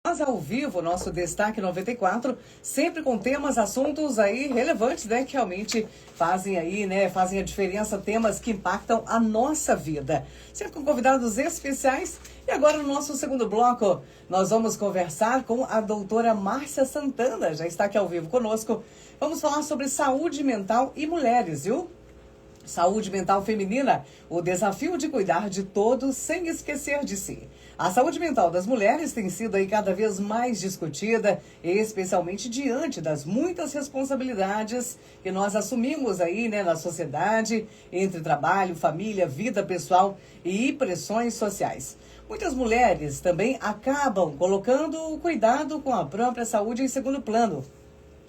Mas ao vivo, nosso Destaque 94, sempre com temas, assuntos aí relevantes, né? Que realmente fazem aí, né? Fazem a diferença, temas que impactam a nossa vida. Sempre com convidados especiais. E agora, no nosso segundo bloco, nós vamos conversar com a doutora Márcia Santana, já está aqui ao vivo conosco. Vamos falar sobre saúde mental e mulheres, viu? Saúde mental feminina, o desafio de cuidar de todos sem esquecer de si. A saúde mental das mulheres tem sido aí cada vez mais discutida, especialmente diante das muitas responsabilidades que nós assumimos aí, né, na sociedade, entre trabalho, família, vida pessoal e pressões sociais. Muitas mulheres também acabam colocando o cuidado com a própria saúde em segundo plano.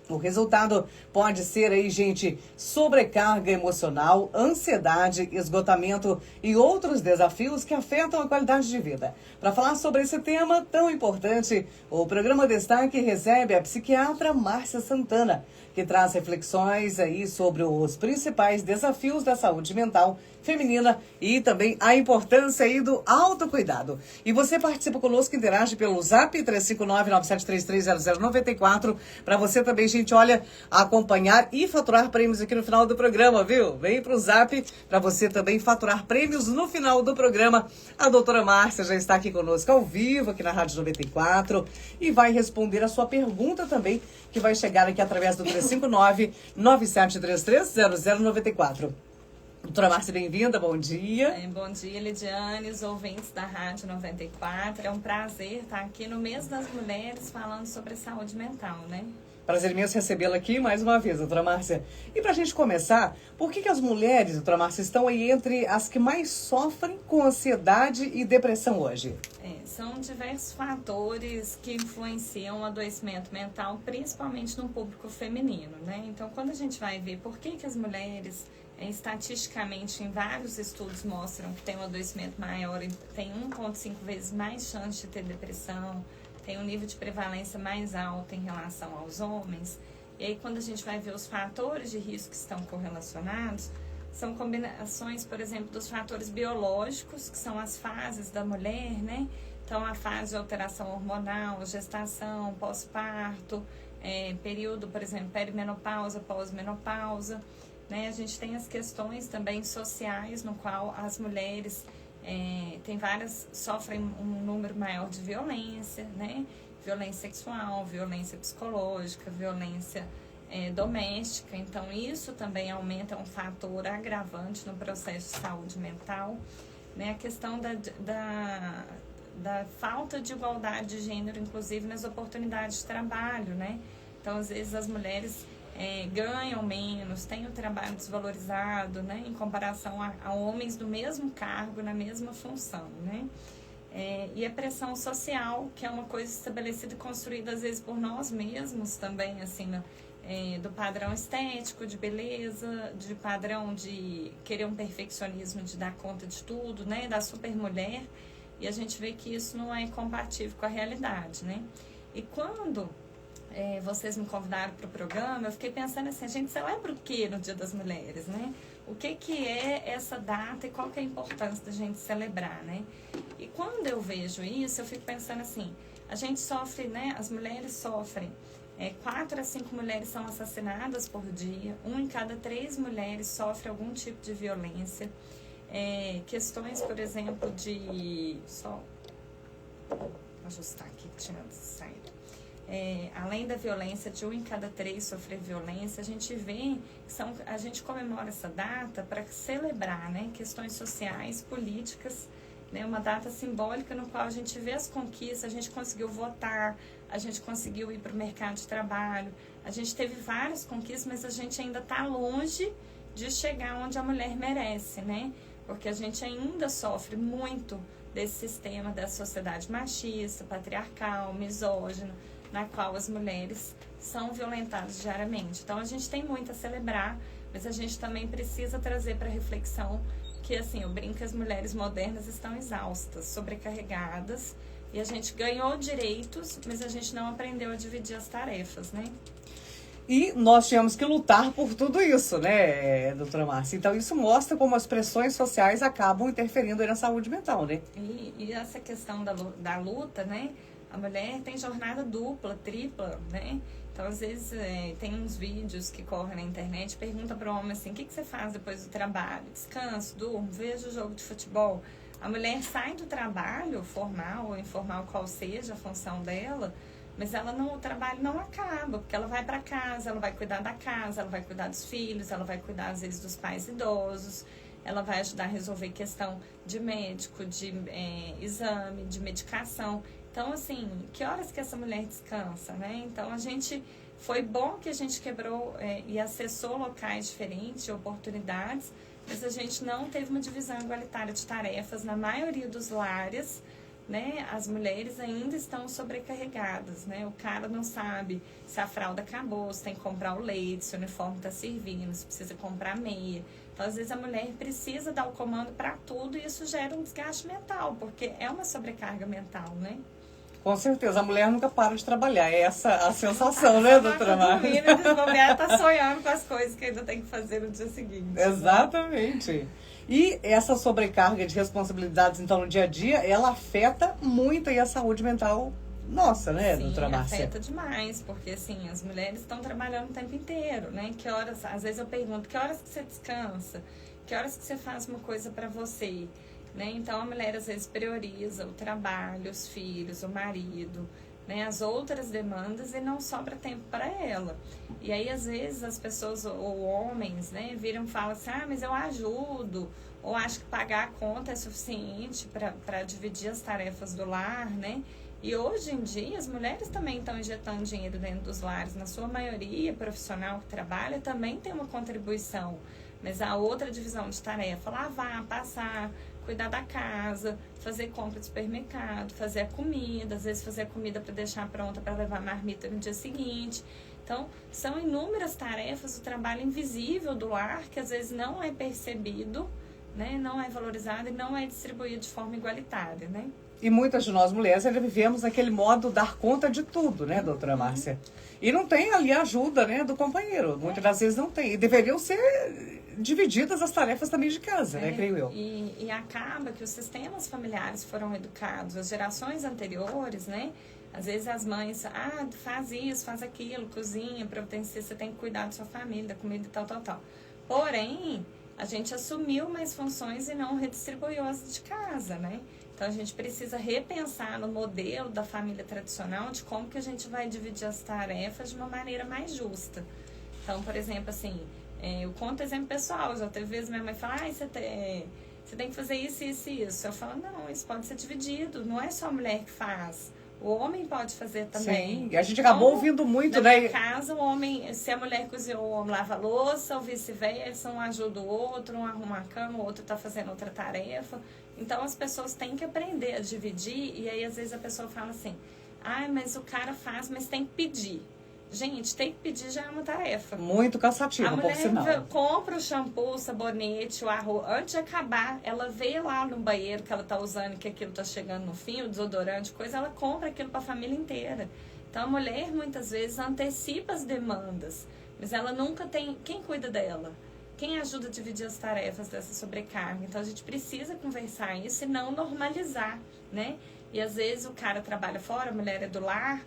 O resultado pode ser aí, gente, sobrecarga emocional, ansiedade, esgotamento e outros desafios que afetam a qualidade de vida. Para falar sobre esse tema tão importante, o programa Destaque recebe a psiquiatra Márcia Santana, que traz reflexões aí sobre os principais desafios da saúde mental feminina e também a importância aí do autocuidado. E você participa conosco, interage pelo Zap 359-9733-0094, para você também, gente, olha, acompanhar e faturar prêmios aqui no final do programa, viu? Vem pro Zap para você também faturar prêmios no final do programa. A doutora Márcia já está aqui conosco ao vivo, aqui na Rádio 94, e vai responder a sua pergunta também, que vai chegar aqui através do 359-9733-0094. Doutora Márcia, bem-vinda, bom dia. Bom dia, Lidiane, os ouvintes da Rádio 94. É um prazer estar aqui no mês das mulheres falando sobre saúde mental, né? Prazer imenso recebê-la aqui mais uma vez, doutora Márcia. E para a gente começar, por que as mulheres, doutora Márcia, estão aí entre as que mais sofrem com ansiedade e depressão hoje? São diversos fatores que influenciam o adoecimento mental, principalmente no público feminino, né? Então, quando a gente vai ver por que as mulheres, estatisticamente, em vários estudos mostram que tem um adoecimento maior, tem 1,5 vezes mais chance de ter depressão, tem um nível de prevalência mais alto em relação aos homens. E aí, quando a gente vai ver os fatores de risco que estão correlacionados, são combinações, por exemplo, dos fatores biológicos, que são as fases da mulher, né? Então, a fase de alteração hormonal, gestação, pós-parto, período, por exemplo, perimenopausa, pós-menopausa, né? A gente tem as questões também sociais, no qual as mulheres sofrem um número maior de violência, né? Violência sexual, violência psicológica, violência doméstica. Então, isso também aumenta, um fator agravante no processo de saúde mental, né? A questão da falta de igualdade de gênero, inclusive nas oportunidades de trabalho, né? Então, às vezes, as mulheres ganham menos, têm o trabalho desvalorizado, né, em comparação a homens do mesmo cargo, na mesma função, né? E a pressão social, que é uma coisa estabelecida e construída às vezes por nós mesmos também, assim, do padrão estético, de beleza, de padrão de querer um perfeccionismo, de dar conta de tudo, né, da supermulher, e a gente vê que isso não é compatível com a realidade, né? E quando vocês me convidaram para o programa, eu fiquei pensando assim, a gente celebra o que no Dia das Mulheres, né? O que é essa data e qual que é a importância da gente celebrar, né? E quando eu vejo isso, eu fico pensando assim, a gente sofre, né? As mulheres sofrem, 4 a 5 mulheres são assassinadas por dia, 1 em cada 3 mulheres sofre algum tipo de violência, questões, por exemplo, só ajustar aqui, que tinha saído. Além da violência, de 1 em cada 3 sofrer violência, a gente vê a gente comemora essa data para celebrar, né, questões sociais, políticas, né, uma data simbólica no qual a gente vê as conquistas, a gente conseguiu votar, a gente conseguiu ir para o mercado de trabalho, a gente teve várias conquistas, mas a gente ainda está longe de chegar onde a mulher merece, né? Porque a gente ainda sofre muito desse sistema da sociedade machista, patriarcal, misógino, na qual as mulheres são violentadas diariamente. Então, a gente tem muito a celebrar, mas a gente também precisa trazer para reflexão que, assim, eu brinco que as mulheres modernas estão exaustas, sobrecarregadas, e a gente ganhou direitos, mas a gente não aprendeu a dividir as tarefas, né? E nós tivemos que lutar por tudo isso, né, doutora Márcia? Então, isso mostra como as pressões sociais acabam interferindo aí na saúde mental, né? E essa questão da luta, né? A mulher tem jornada dupla, tripla, né? Então, às vezes, tem uns vídeos que correm na internet, pergunta para o homem assim, o que você faz depois do trabalho? Descanso, durmo, vejo o jogo de futebol. A mulher sai do trabalho, formal ou informal, qual seja a função dela, mas o trabalho não acaba, porque ela vai para casa, ela vai cuidar da casa, ela vai cuidar dos filhos, ela vai cuidar, às vezes, dos pais idosos, ela vai ajudar a resolver questão de médico, de exame, de medicação. Então, assim, que horas que essa mulher descansa, né? Então, foi bom que a gente quebrou e acessou locais diferentes, oportunidades, mas a gente não teve uma divisão igualitária de tarefas. Na maioria dos lares, né, as mulheres ainda estão sobrecarregadas, né? O cara não sabe se a fralda acabou, se tem que comprar o leite, se o uniforme está servindo, se precisa comprar meia. Então, às vezes, a mulher precisa dar o comando para tudo e isso gera um desgaste mental, porque é uma sobrecarga mental, né? Com certeza, a mulher nunca para de trabalhar. É essa a sensação, né, doutora Márcia? Tá sonhando com as coisas que ainda tem que fazer no dia seguinte. Exatamente. E essa sobrecarga de responsabilidades, então, no dia a dia, ela afeta muito aí a saúde mental nossa, né, doutora Márcia? Sim, afeta demais, porque, assim, as mulheres estão trabalhando o tempo inteiro, né? Que horas, às vezes eu pergunto, que horas que você descansa? Que horas que você faz uma coisa para você? Né? Então, a mulher, às vezes, prioriza o trabalho, os filhos, o marido, né? As outras demandas e não sobra tempo para ela. E aí, às vezes, as pessoas, ou homens, né, viram e falam assim, mas eu ajudo, ou acho que pagar a conta é suficiente para dividir as tarefas do lar, né? E hoje em dia, as mulheres também estão injetando dinheiro dentro dos lares. Na sua maioria, profissional que trabalha, também tem uma contribuição. Mas a outra divisão de tarefa, lavar, passar, cuidar da casa, fazer compra de supermercado, fazer a comida, às vezes fazer a comida para deixar pronta para levar a marmita no dia seguinte. Então, são inúmeras tarefas, o trabalho invisível do lar, que às vezes não é percebido, né, não é valorizado e não é distribuído de forma igualitária, né? E muitas de nós mulheres ainda vivemos naquele modo dar conta de tudo, né, doutora Márcia? E não tem ali a ajuda, né, do companheiro. Muitas das vezes não tem. E deveriam ser divididas as tarefas também de casa, né, creio eu. E acaba que os sistemas familiares foram educados, as gerações anteriores, né? Às vezes as mães, faz isso, faz aquilo, cozinha, providencia, você tem que cuidar da sua família, da comida e tal, tal, tal. Porém, a gente assumiu mais funções e não redistribuiu as de casa, né? Então, a gente precisa repensar no modelo da família tradicional de como que a gente vai dividir as tarefas de uma maneira mais justa. Então, por exemplo, assim, eu conto exemplo pessoal, já teve vezes minha mãe fala, você tem que fazer isso, isso e isso. Eu falo, não, isso pode ser dividido, não é só a mulher que faz. O homem pode fazer também. Sim, a gente acabou ouvindo muito, né? Na minha casa, o homem, se a mulher cozinhou, o homem lava a louça, ou vice-versa, um ajuda o outro, um arruma a cama, o outro está fazendo outra tarefa. Então, as pessoas têm que aprender a dividir, e aí, às vezes, a pessoa fala assim, mas o cara faz, mas tem que pedir. Gente, tem que pedir já é uma tarefa. Muito cansativo, por sinal. A mulher compra o shampoo, o sabonete, o arroz. Antes de acabar, ela vê lá no banheiro que ela tá usando, que aquilo tá chegando no fim, o desodorante, coisa, ela compra aquilo para a família inteira. Então, a mulher, muitas vezes, antecipa as demandas, mas ela nunca tem quem cuida dela. Quem ajuda a dividir as tarefas dessa sobrecarga? Então, a gente precisa conversar isso e não normalizar, né? E, às vezes, o cara trabalha fora, a mulher é do lar,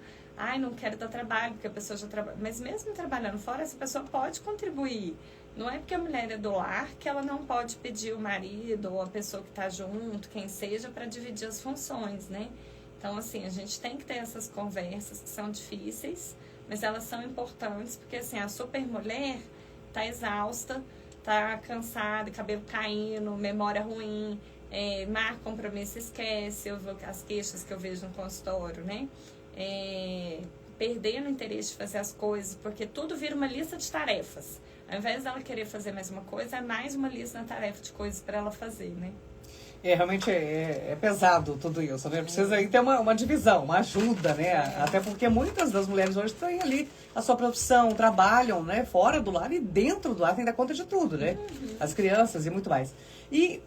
não quero dar trabalho, porque a pessoa já trabalha. Mas mesmo trabalhando fora, essa pessoa pode contribuir. Não é porque a mulher é do lar que ela não pode pedir o marido ou a pessoa que está junto, quem seja, para dividir as funções, né? Então, assim, a gente tem que ter essas conversas que são difíceis, mas elas são importantes, porque, assim, a super mulher está exausta, está cansada, cabelo caindo, memória ruim, marca compromisso, esquece, as queixas que eu vejo no consultório, né? Perdendo o interesse de fazer as coisas, porque tudo vira uma lista de tarefas. Ao invés dela querer fazer mais uma coisa, é mais uma lista na tarefa de coisas para ela fazer, né? Realmente é pesado tudo isso, né? Precisa aí ter uma divisão, uma ajuda, né? Até porque muitas das mulheres hoje têm ali a sua profissão, trabalham, né? Fora do lar e dentro do lar tem que dar conta de tudo, né? As crianças e muito mais. E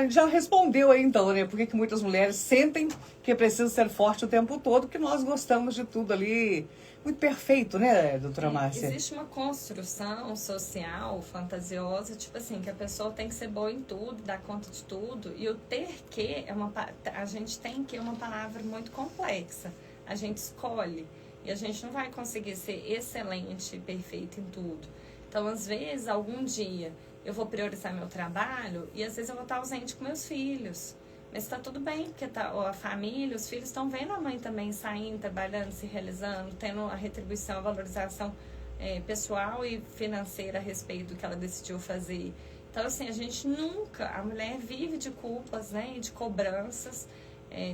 já respondeu aí então, né? Por que muitas mulheres sentem que precisa ser forte o tempo todo, porque nós gostamos de tudo ali muito perfeito, né, doutora Márcia? Existe uma construção social fantasiosa, tipo assim, que a pessoa tem que ser boa em tudo, dar conta de tudo, e o ter que a gente tem que é uma palavra muito complexa. a gente escolhe. E a gente não vai conseguir ser excelente e perfeito em tudo. Então, às vezes, algum dia eu vou priorizar meu trabalho e às vezes eu vou estar ausente com meus filhos. Mas está tudo bem, porque a família, os filhos estão vendo a mãe também saindo, trabalhando, se realizando, tendo a retribuição, a valorização pessoal e financeira a respeito do que ela decidiu fazer. Então, assim, a gente nunca, a mulher vive de culpas, né, e de cobranças,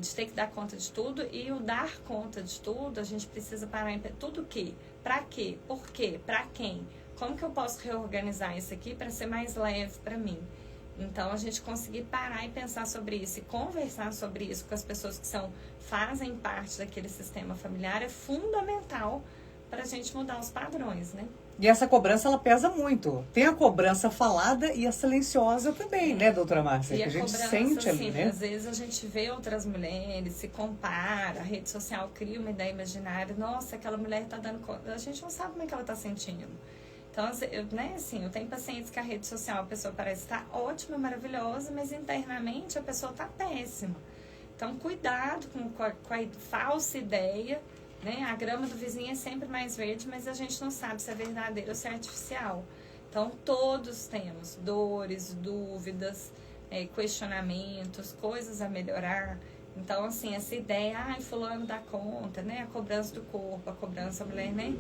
de ter que dar conta de tudo, e o dar conta de tudo, a gente precisa parar em tudo o quê? Pra quê? Por quê? Pra quem? Como que eu posso reorganizar isso aqui para ser mais leve para mim? Então, a gente conseguir parar e pensar sobre isso e conversar sobre isso com as pessoas que fazem parte daquele sistema familiar é fundamental para a gente mudar os padrões, né? E essa cobrança, ela pesa muito. Tem a cobrança falada e a silenciosa também, né, doutora Márcia? E que a gente cobrança, sente ali, assim, né? às vezes a gente vê outras mulheres, se compara, a rede social cria uma ideia imaginária, nossa, aquela mulher tá dando conta. A gente não sabe como é que ela tá sentindo. Então, eu tenho pacientes que a rede social, a pessoa parece estar ótima, maravilhosa, mas internamente a pessoa está péssima. Então, cuidado com a falsa ideia, né? A grama do vizinho é sempre mais verde, mas a gente não sabe se é verdadeiro ou se é artificial. Então, todos temos dores, dúvidas, questionamentos, coisas a melhorar. Então, assim, essa ideia, fulano dá conta, né? A cobrança do corpo, a cobrança da mulher, né?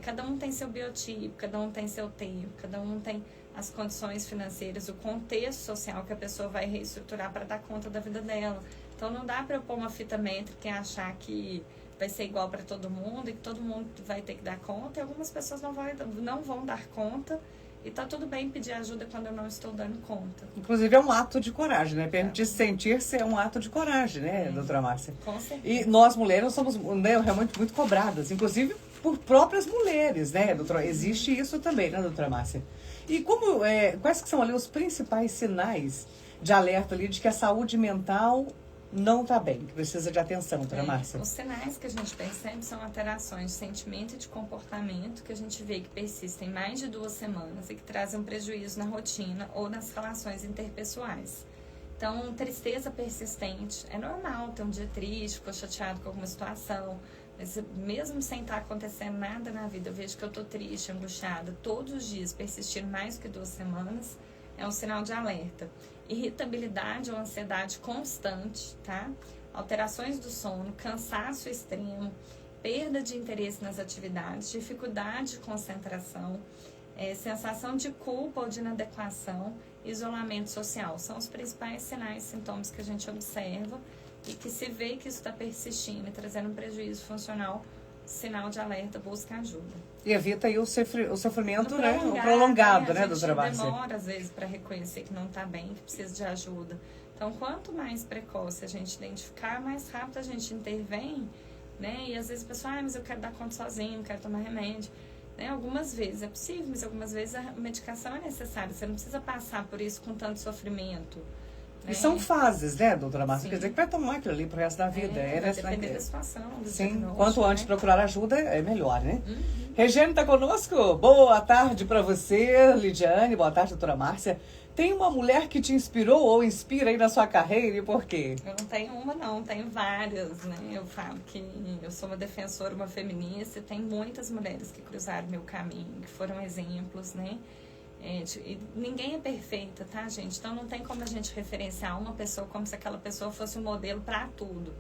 Cada um tem seu biotipo, cada um tem seu tempo, cada um tem as condições financeiras, o contexto social que a pessoa vai reestruturar para dar conta da vida dela. Então, não dá para eu pôr uma fita métrica e achar que vai ser igual para todo mundo e que todo mundo vai ter que dar conta. E algumas pessoas não vão dar conta. E tá tudo bem pedir ajuda quando eu não estou dando conta. Inclusive é um ato de coragem, né? Permitir sentir-se é um ato de coragem, né, doutora Márcia? Com certeza. E nós mulheres somos, né, realmente muito cobradas, inclusive por próprias mulheres, né, doutora? Existe isso também, né, doutora Márcia? E quais que são ali os principais sinais de alerta ali de que a saúde mental não está bem, que precisa de atenção, doutora Márcia? Os sinais que a gente percebe são alterações de sentimento e de comportamento que a gente vê que persistem mais de 2 semanas e que trazem um prejuízo na rotina ou nas relações interpessoais. Então, tristeza persistente. É normal ter um dia triste, ficou chateado com alguma situação, mas mesmo sem estar acontecendo nada na vida, eu vejo que eu estou triste, angustiada, todos os dias, persistir mais do que 2 semanas, é um sinal de alerta. Irritabilidade ou ansiedade constante, tá? Alterações do sono, cansaço extremo, perda de interesse nas atividades, dificuldade de concentração, sensação de culpa ou de inadequação, isolamento social. São os principais sinais e sintomas que a gente observa e que se vê que isso está persistindo e trazendo um prejuízo funcional, sinal de alerta, busca ajuda. E evita aí o sofrimento, né? O prolongado, né, doutora Márcia? A gente demora, às vezes, para reconhecer que não está bem, que precisa de ajuda. Então, quanto mais precoce a gente identificar, mais rápido a gente intervém, né? E às vezes a pessoa, mas eu quero dar conta sozinho, não quero tomar remédio. Né? Algumas vezes é possível, mas algumas vezes a medicação é necessária. Você não precisa passar por isso com tanto sofrimento. E são fases, né, doutora Márcia? Sim. Quer dizer que vai tomar aquilo ali pro resto da vida. Vai depender da situação. Sim, quanto antes procurar ajuda é melhor, né? Uhum. Regiane está conosco. Boa tarde para você, Lidiane. Boa tarde, doutora Márcia. Tem uma mulher que te inspirou ou inspira aí na sua carreira e por quê? Eu não tenho uma, não. Tenho várias, né? Eu falo que eu sou uma defensora, uma feminista. E tem muitas mulheres que cruzaram meu caminho, que foram exemplos, né? E ninguém é perfeita, tá, gente? Então não tem como a gente referenciar uma pessoa como se aquela pessoa fosse um modelo para tudo,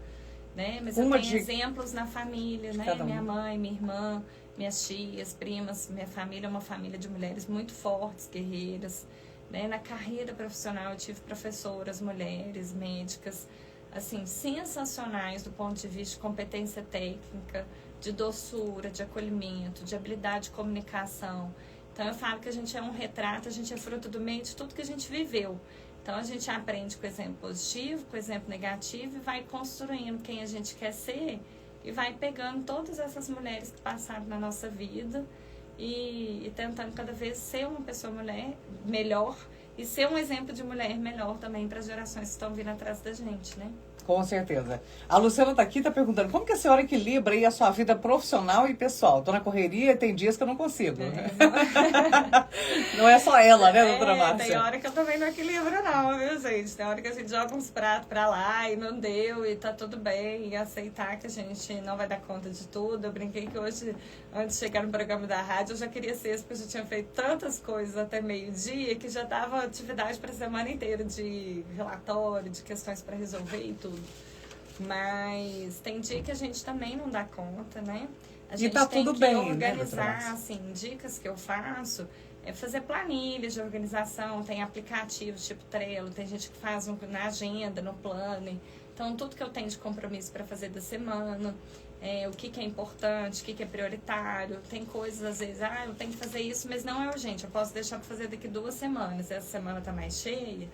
né? Mas eu tenho exemplos na família, né? Minha mãe, minha irmã, minhas tias, primas, minha família é uma família de mulheres muito fortes, guerreiras, né? Na carreira profissional eu tive professoras, mulheres, médicas, assim, sensacionais do ponto de vista de competência técnica, de doçura, de acolhimento, de habilidade de comunicação. Então, eu falo que a gente é um retrato, a gente é fruto do meio de tudo que a gente viveu. Então, a gente aprende com o exemplo positivo, com o exemplo negativo e vai construindo quem a gente quer ser e vai pegando todas essas mulheres que passaram na nossa vida e tentando cada vez ser uma pessoa melhor e ser um exemplo de mulher melhor também para as gerações que estão vindo atrás da gente, né? Com certeza. A Luciana tá aqui, tá perguntando como que a senhora equilibra aí a sua vida profissional e pessoal? Tô na correria e tem dias que eu não consigo. Não é só ela, né, doutora Márcia? Tem hora que eu também não equilibro não, viu, gente? Tem hora que a gente joga uns pratos pra lá e não deu e tá tudo bem. E aceitar que a gente não vai dar conta de tudo. Eu brinquei que hoje, antes de chegar no programa da rádio, eu já queria ser, porque eu já tinha feito tantas coisas até meio-dia que já dava atividade pra semana inteira de relatório, de questões pra resolver e tudo. Mas tem dia que a gente também não dá conta, né? A gente tá tem tudo que bem, organizar, né, assim, dicas que eu faço é fazer planilhas de organização, tem aplicativos tipo Trello, tem gente que faz na agenda, no planner. Então, tudo que eu tenho de compromisso para fazer da semana, o que é importante, o que é prioritário. Tem coisas, às vezes, eu tenho que fazer isso, mas não é urgente, eu posso deixar para fazer daqui 2 semanas. Essa semana tá mais cheia,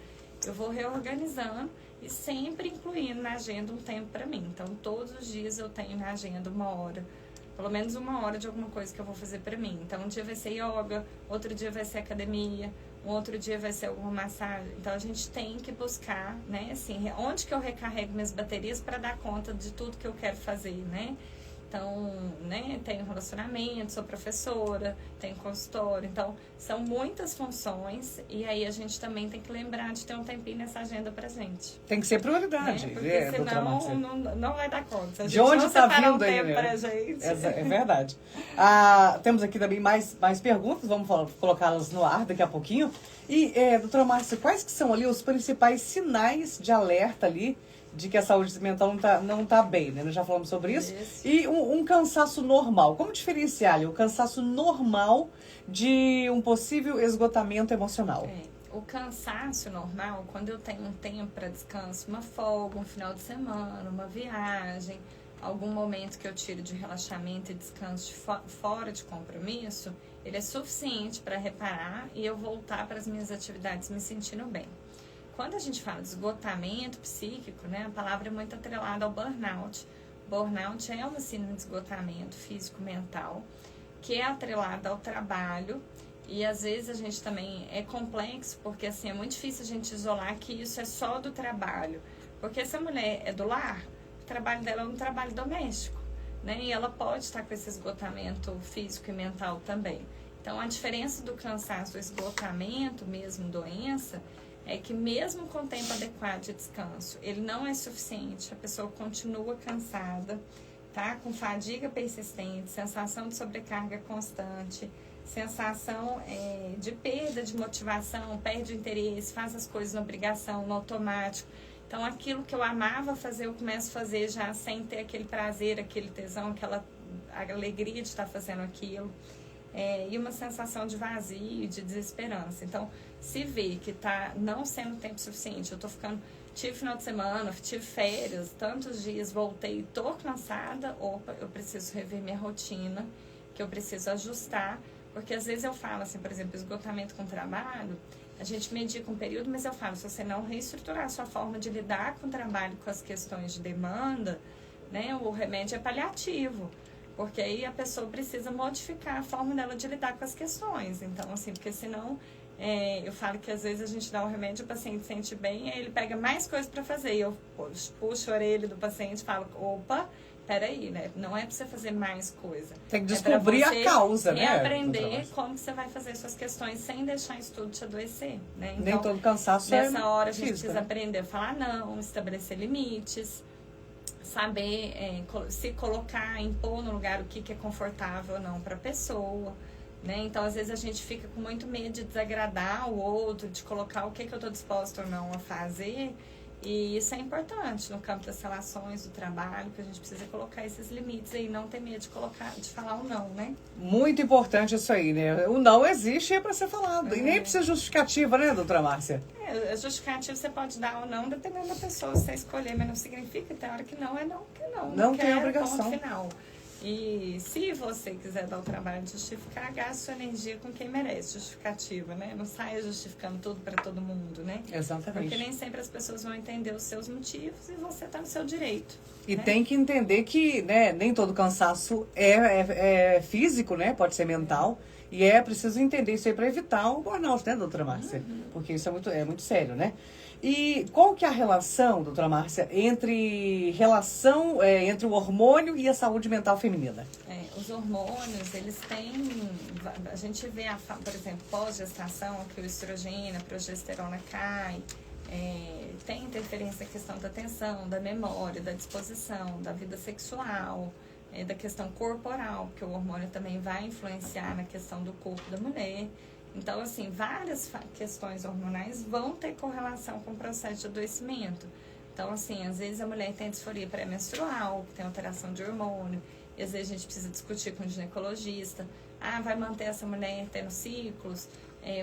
eu vou reorganizando e sempre incluindo na agenda um tempo para mim. Então, todos os dias eu tenho na agenda 1 hora, pelo menos 1 hora de alguma coisa que eu vou fazer para mim. Então, um dia vai ser yoga, outro dia vai ser academia, um outro dia vai ser alguma massagem. Então, a gente tem que buscar, né, assim, onde que eu recarrego minhas baterias para dar conta de tudo que eu quero fazer, né? Então, né, tenho relacionamento, sou professora, tenho consultório. Então, são muitas funções e aí a gente também tem que lembrar de ter um tempinho nessa agenda pra gente. Tem que ser prioridade. Né? Porque senão não vai dar conta. De onde está vindo aí, né? Pra gente. É verdade. Temos aqui também mais perguntas, vamos colocá-las no ar daqui a pouquinho. E, doutora Márcia, quais que são ali os principais sinais de alerta ali de que a saúde mental não tá bem, né? Nós já falamos sobre isso. E um cansaço normal. Como diferenciar ali o cansaço normal de um possível esgotamento emocional? O cansaço normal, quando eu tenho um tempo para descanso, uma folga, um final de semana, uma viagem, algum momento que eu tiro de relaxamento e descanso fora de compromisso, ele é suficiente para reparar e eu voltar para as minhas atividades me sentindo bem. Quando a gente fala de esgotamento psíquico, né, a palavra é muito atrelada ao burnout. Burnout é uma síndrome de esgotamento físico-mental, que é atrelada ao trabalho, e às vezes a gente também é complexo, porque assim, é muito difícil a gente isolar que isso é só do trabalho. Porque se a mulher é do lar, o trabalho dela é um trabalho doméstico, né, e ela pode estar com esse esgotamento físico e mental também. Então, a diferença do cansaço, do esgotamento, mesmo doença, é que mesmo com tempo adequado de descanso, ele não é suficiente, a pessoa continua cansada, tá? Com fadiga persistente, sensação de sobrecarga constante, sensação de perda de motivação, perde o interesse, faz as coisas na obrigação, no automático. Então, aquilo que eu amava fazer, eu começo a fazer já sem ter aquele prazer, aquele tesão, aquela alegria de estar fazendo aquilo. E uma sensação de vazio, de desesperança. Então, se vê que tá não sendo tempo suficiente, tive final de semana, tive férias, tantos dias, voltei, tô cansada, eu preciso rever minha rotina, que eu preciso ajustar, porque às vezes eu falo assim, por exemplo, esgotamento com trabalho, a gente medica um período, mas eu falo, se você não reestruturar a sua forma de lidar com o trabalho, com as questões de demanda, né, o remédio é paliativo. Porque aí a pessoa precisa modificar a forma dela de lidar com as questões. Então, assim, porque senão, eu falo que às vezes a gente dá um remédio, o paciente sente bem, aí ele pega mais coisas para fazer. E eu puxo a orelha do paciente e falo, opa, peraí, né? Não é para você fazer mais coisa. Tem que descobrir a causa, né? E aprender como que você vai fazer suas questões sem deixar isso tudo te adoecer, né? Então, nem todo cansaço nessa hora a gente físico, precisa né? aprender a falar não, estabelecer limites, saber se colocar, impor no lugar o que é confortável ou não para a pessoa, né? Então, às vezes a gente fica com muito medo de desagradar o outro, de colocar o que eu estou disposta ou não a fazer, e isso é importante no campo das relações, do trabalho, que a gente precisa colocar esses limites aí, não ter medo de falar o não, né? Muito importante isso aí, né? O não existe e é para ser falado. E nem precisa justificativa, né, doutora Márcia? A justificativa você pode dar ou não, dependendo da pessoa você escolher, mas não significa que tem hora que não é não, que não. Não tem quero, obrigação. ponto final. E se você quiser dar o trabalho de justificar, gaste sua energia com quem merece justificativa, né? Não saia justificando tudo para todo mundo, né? Exatamente. Porque nem sempre as pessoas vão entender os seus motivos e você está no seu direito. E né? tem que entender que, né, nem todo cansaço é físico, né? Pode ser mental. E é preciso entender isso aí para evitar o burnout, né, doutora Márcia? Porque isso é muito sério, né? E qual que é a relação, doutora Márcia, entre o hormônio e a saúde mental feminina? Os hormônios, eles têm... A gente vê, por exemplo, pós-gestação, que o estrogênio, a progesterona cai. Tem interferência na questão da atenção, da memória, da disposição, da vida sexual, da questão corporal, porque o hormônio também vai influenciar na questão do corpo da mulher. Então, assim, várias questões hormonais vão ter correlação com o processo de adoecimento. Então, assim, às vezes a mulher tem disforia pré-menstrual, tem alteração de hormônio, e às vezes a gente precisa discutir com o ginecologista. Vai manter essa mulher tendo ciclos?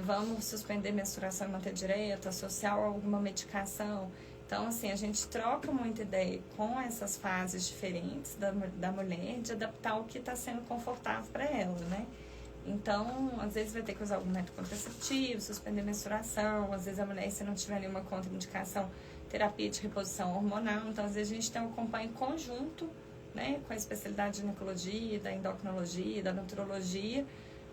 Vamos suspender a menstruação e manter direto, associar alguma medicação. Então, assim, a gente troca muita ideia com essas fases diferentes da mulher, de adaptar o que está sendo confortável para ela, né? Então, às vezes vai ter que usar algum método contraceptivo, suspender a menstruação, às vezes a mulher, se não tiver nenhuma contraindicação, terapia de reposição hormonal. Então, às vezes a gente tem um acompanho em conjunto, né, com a especialidade de ginecologia, da endocrinologia, da nutrologia,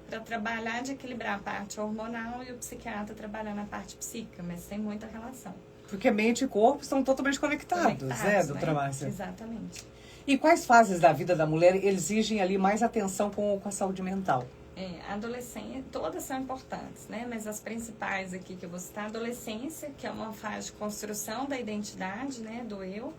para trabalhar de equilibrar a parte hormonal e o psiquiatra trabalhar na parte psíquica, mas tem muita relação. Porque mente e corpo estão totalmente conectados, né, doutora Márcia? Exatamente. E quais fases da vida da mulher exigem ali mais atenção com a saúde mental? A adolescência, todas são importantes, né? Mas as principais aqui que eu vou citar, a adolescência, que é uma fase de construção da identidade, né, do eu.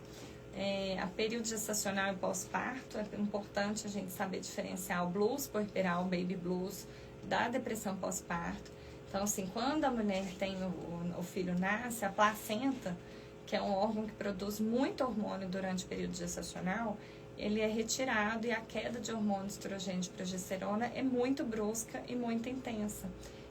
A período gestacional e pós-parto, é importante a gente saber diferenciar o blues puerperal, o baby blues, da depressão pós-parto. Então, assim, quando a mulher tem o filho nasce, a placenta, que é um órgão que produz muito hormônio durante o período gestacional, ele é retirado e a queda de hormônios estrogênio e progesterona é muito brusca e muito intensa.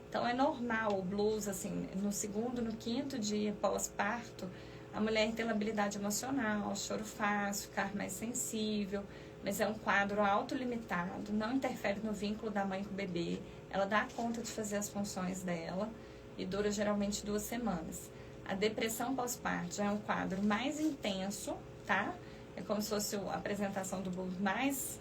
Então, é normal o blues, assim, no segundo, no quinto dia pós-parto, a mulher tem labilidade emocional, choro fácil, ficar mais sensível, mas é um quadro autolimitado, não interfere no vínculo da mãe com o bebê, ela dá conta de fazer as funções dela e dura geralmente 2 semanas. A depressão pós-parto já é um quadro mais intenso, tá? É como se fosse a apresentação do blues mais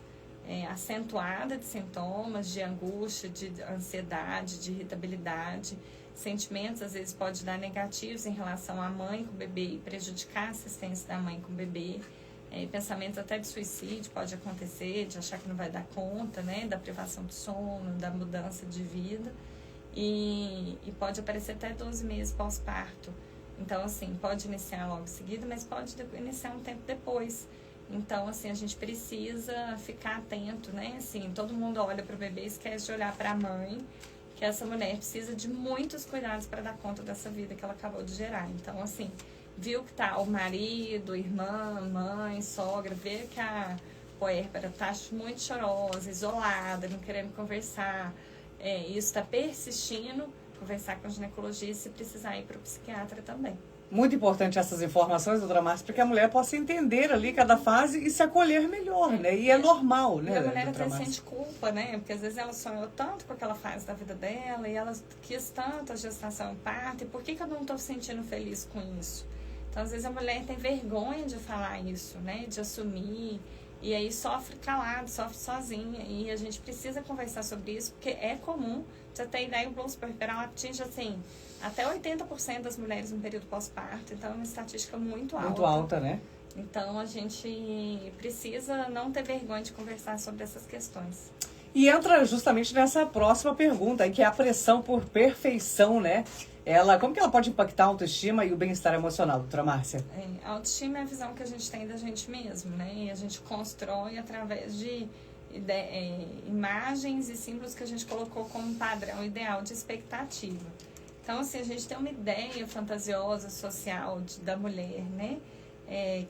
acentuada de sintomas, de angústia, de ansiedade, de irritabilidade. Sentimentos, às vezes, pode dar negativos em relação à mãe com o bebê e prejudicar a assistência da mãe com o bebê. Pensamentos até de suicídio pode acontecer, de achar que não vai dar conta, né? Da privação de sono, da mudança de vida. E pode aparecer até 12 meses pós-parto. Então, assim, pode iniciar logo em seguida, mas pode iniciar um tempo depois. Então, assim, a gente precisa ficar atento, né? Assim, todo mundo olha para o bebê e esquece de olhar para a mãe, que essa mulher precisa de muitos cuidados para dar conta dessa vida que ela acabou de gerar. Então, assim, viu que tá o marido, irmã, mãe, sogra, vê que a puérpera tá muito chorosa, isolada, não querendo conversar, isso está persistindo, conversar com o ginecologista e se precisar ir para o psiquiatra também. Muito importante essas informações, doutora Márcia, para que a mulher possa entender ali cada fase e se acolher melhor, né? E é normal, né? E a mulher até sente culpa, né? Porque às vezes ela sonhou tanto com aquela fase da vida dela e ela quis tanto a gestação e parto, e por que eu não estou sentindo feliz com isso? Então, às vezes a mulher tem vergonha de falar isso, né? De assumir, e aí sofre calado, sofre sozinha, e a gente precisa conversar sobre isso, porque é comum. Você tem ideia, o blues puerperal atinge, assim, até 80% das mulheres no período pós-parto. Então, é uma estatística muito alta. Muito alta, né? Então, a gente precisa não ter vergonha de conversar sobre essas questões. E entra justamente nessa próxima pergunta, que é a pressão por perfeição, né? Como que ela pode impactar a autoestima e o bem-estar emocional, doutora Márcia? A autoestima é a visão que a gente tem da gente mesmo, né? E a gente constrói através de imagens e símbolos que a gente colocou como padrão ideal de expectativa. Então, assim, a gente tem uma ideia fantasiosa, social da mulher, né?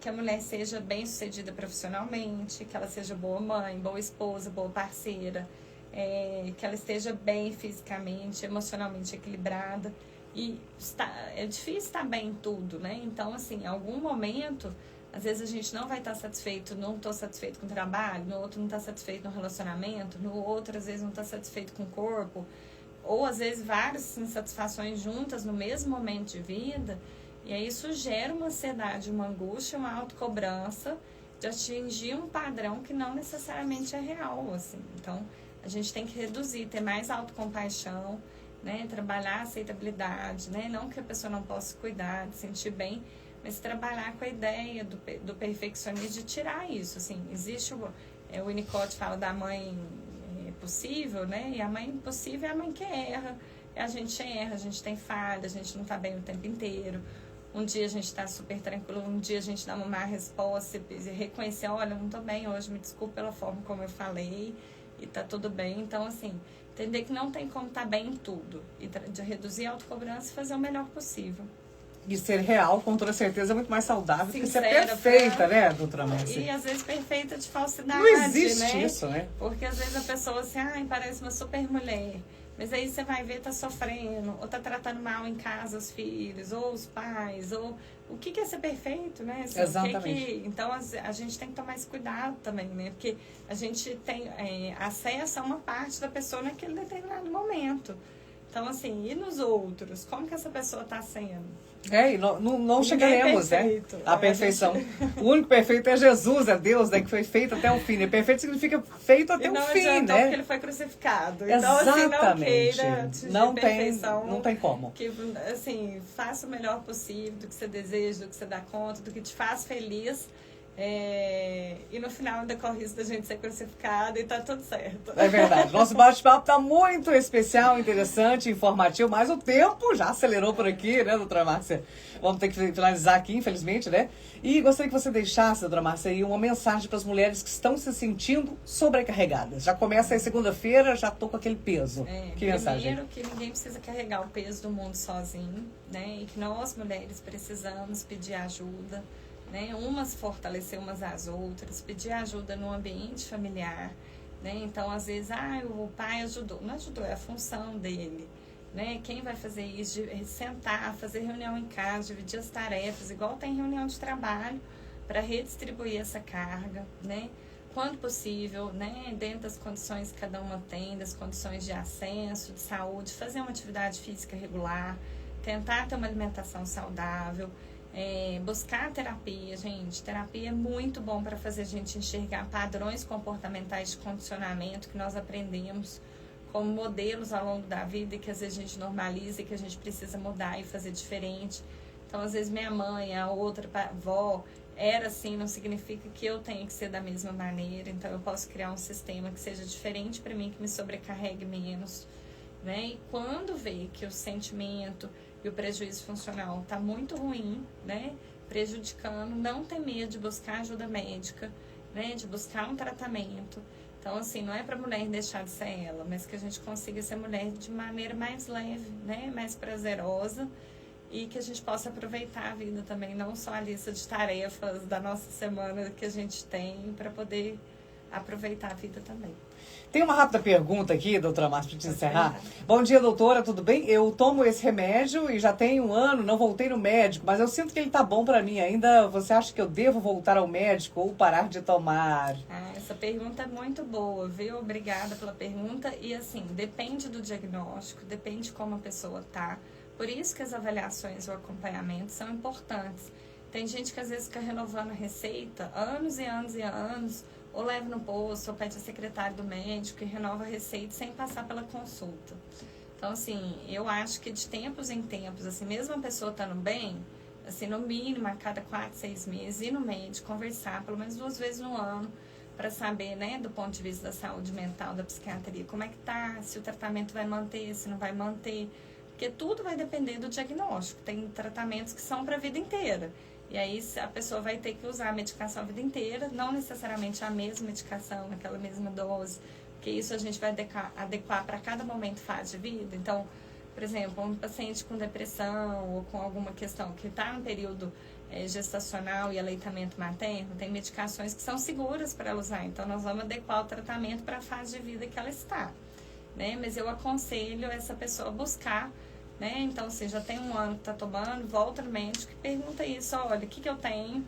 Que a mulher seja bem-sucedida profissionalmente, que ela seja boa mãe, boa esposa, boa parceira, que ela esteja bem fisicamente, emocionalmente equilibrada. E é difícil estar bem em tudo, né? Então, assim, em algum momento, às vezes a gente não vai estar satisfeito, não estou satisfeito com o trabalho, no outro não está satisfeito no relacionamento, no outro, às vezes, não está satisfeito com o corpo, ou, às vezes, várias insatisfações juntas no mesmo momento de vida, e aí isso gera uma ansiedade, uma angústia, uma autocobrança de atingir um padrão que não necessariamente é real, assim. Então, a gente tem que reduzir, ter mais autocompaixão, né? Trabalhar a aceitabilidade, né? Não que a pessoa não possa cuidar, de sentir bem, mas trabalhar com a ideia do perfeccionismo, de tirar isso, assim, existe o Winnicott fala da mãe possível, né? E a mãe possível é a mãe que erra, a gente tem falha, a gente não tá bem o tempo inteiro. Um dia a gente está super tranquilo, um dia a gente dá uma má resposta e reconhecer, olha, não tô bem hoje, me desculpe pela forma como eu falei e tá tudo bem. Então, assim, entender que não tem como estar bem em tudo e de reduzir a autocobrança e fazer o melhor possível. E ser real, com toda certeza, é muito mais saudável do que ser Sincera, perfeita, né, doutora Márcia? E às vezes perfeita de falsidade, não existe, né? Isso, né? Porque às vezes a pessoa assim, parece uma super mulher. Mas aí você vai ver, tá sofrendo, ou tá tratando mal em casa os filhos, ou os pais, ou... O que é ser perfeito, né? Assim, exatamente. Então, a gente tem que tomar esse cuidado também, né? Porque a gente tem acesso a uma parte da pessoa naquele determinado momento. Então, assim, e nos outros? Como que essa pessoa tá sendo? E não chegaremos, né? À perfeição. O único perfeito é Jesus, é Deus, né? Que foi feito até o fim. Né? Perfeito significa feito até o fim, né? Porque ele foi crucificado. Exatamente. Então, assim, não tem como. Que, assim, faça o melhor possível do que você deseja, do que você dá conta, do que te faz feliz. E no final ainda corre risco da gente ser crucificado e tá tudo certo. É verdade. Nosso bate-papo tá muito especial, interessante, informativo, mas o tempo já acelerou por aqui, né, doutora Márcia? Vamos ter que finalizar aqui, infelizmente, né? E gostaria que você deixasse, doutora Márcia, aí uma mensagem para as mulheres que estão se sentindo sobrecarregadas. Já começa aí segunda-feira, já tô com aquele peso. Que mensagem? Primeiro que ninguém precisa carregar o peso do mundo sozinho, né? E que nós, mulheres, precisamos pedir ajuda, né? Umas fortalecer umas às outras, pedir ajuda no ambiente familiar, né? Então, às vezes, o pai ajudou. Não ajudou, é a função dele, né? Quem vai fazer isso? De sentar, fazer reunião em casa, dividir as tarefas, igual tem reunião de trabalho, para redistribuir essa carga, né? Quando possível, né? Dentro das condições que cada uma tem, das condições de acesso, de saúde, fazer uma atividade física regular, tentar ter uma alimentação saudável, buscar terapia, gente. Terapia é muito bom para fazer a gente enxergar padrões comportamentais de condicionamento que nós aprendemos como modelos ao longo da vida e que às vezes a gente normaliza e que a gente precisa mudar e fazer diferente. Então, às vezes minha mãe, a outra avó era assim, não significa que eu tenha que ser da mesma maneira. Então, eu posso criar um sistema que seja diferente para mim, que me sobrecarregue menos, né? E quando vê que o sentimento e o prejuízo funcional está muito ruim, né, prejudicando, não ter medo de buscar ajuda médica, né, de buscar um tratamento. Então, assim, não é para a mulher deixar de ser ela, mas que a gente consiga ser mulher de maneira mais leve, né, mais prazerosa e que a gente possa aproveitar a vida também, não só a lista de tarefas da nossa semana que a gente tem, para poder aproveitar a vida também. Tem uma rápida pergunta aqui, doutora Márcia, para te encerrar. Bom dia, doutora, tudo bem? Eu tomo esse remédio e já tem 1 ano, não voltei no médico, mas eu sinto que ele tá bom para mim ainda. Você acha que eu devo voltar ao médico ou parar de tomar? Essa pergunta é muito boa, viu? Obrigada pela pergunta. E assim, depende do diagnóstico, depende de como a pessoa tá. Por isso que as avaliações e o acompanhamento são importantes. Tem gente que às vezes fica renovando a receita anos e anos e anos, ou leva no posto, ou pede a secretária do médico e renova a receita sem passar pela consulta. Então, assim, eu acho que de tempos em tempos, assim, mesmo a pessoa estando bem, assim, no mínimo, a cada 4, 6 meses, ir no médico, conversar pelo menos 2 vezes no ano, para saber, né, do ponto de vista da saúde mental, da psiquiatria, como é que tá, se o tratamento vai manter, se não vai manter, porque tudo vai depender do diagnóstico. Tem tratamentos que são para a vida inteira. E aí a pessoa vai ter que usar a medicação a vida inteira, não necessariamente a mesma medicação, naquela mesma dose, porque isso a gente vai adequar para cada momento, fase de vida. Então, por exemplo, um paciente com depressão ou com alguma questão que está no período gestacional e aleitamento materno, tem medicações que são seguras para ela usar. Então, nós vamos adequar o tratamento para a fase de vida que ela está, né? Mas eu aconselho essa pessoa a buscar, né? Então, se já tem 1 ano que está tomando, volta no médico e pergunta isso, olha, o que eu tenho,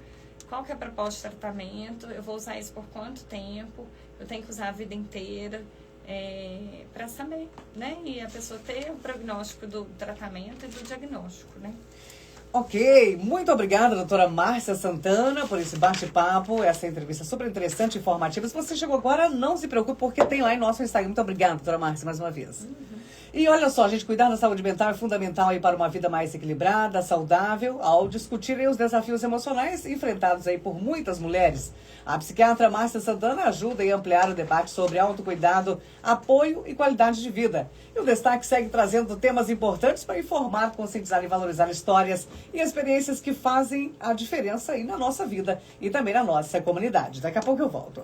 qual que é a proposta de tratamento, eu vou usar isso por quanto tempo, eu tenho que usar a vida inteira, para saber, né? E a pessoa ter o prognóstico do tratamento e do diagnóstico, né? Ok, muito obrigada, doutora Márcia Santana, por esse bate-papo, essa entrevista super interessante e informativa. Se você chegou agora, não se preocupe, porque tem lá em nosso Instagram. Muito obrigada, doutora Márcia, mais uma vez. E olha só, gente, cuidar da saúde mental é fundamental aí para uma vida mais equilibrada, saudável, ao discutirem os desafios emocionais enfrentados aí por muitas mulheres. A psiquiatra Márcia Santana ajuda a ampliar o debate sobre autocuidado, apoio e qualidade de vida. E o Destaque segue trazendo temas importantes para informar, conscientizar e valorizar histórias e experiências que fazem a diferença aí na nossa vida e também na nossa comunidade. Daqui a pouco eu volto.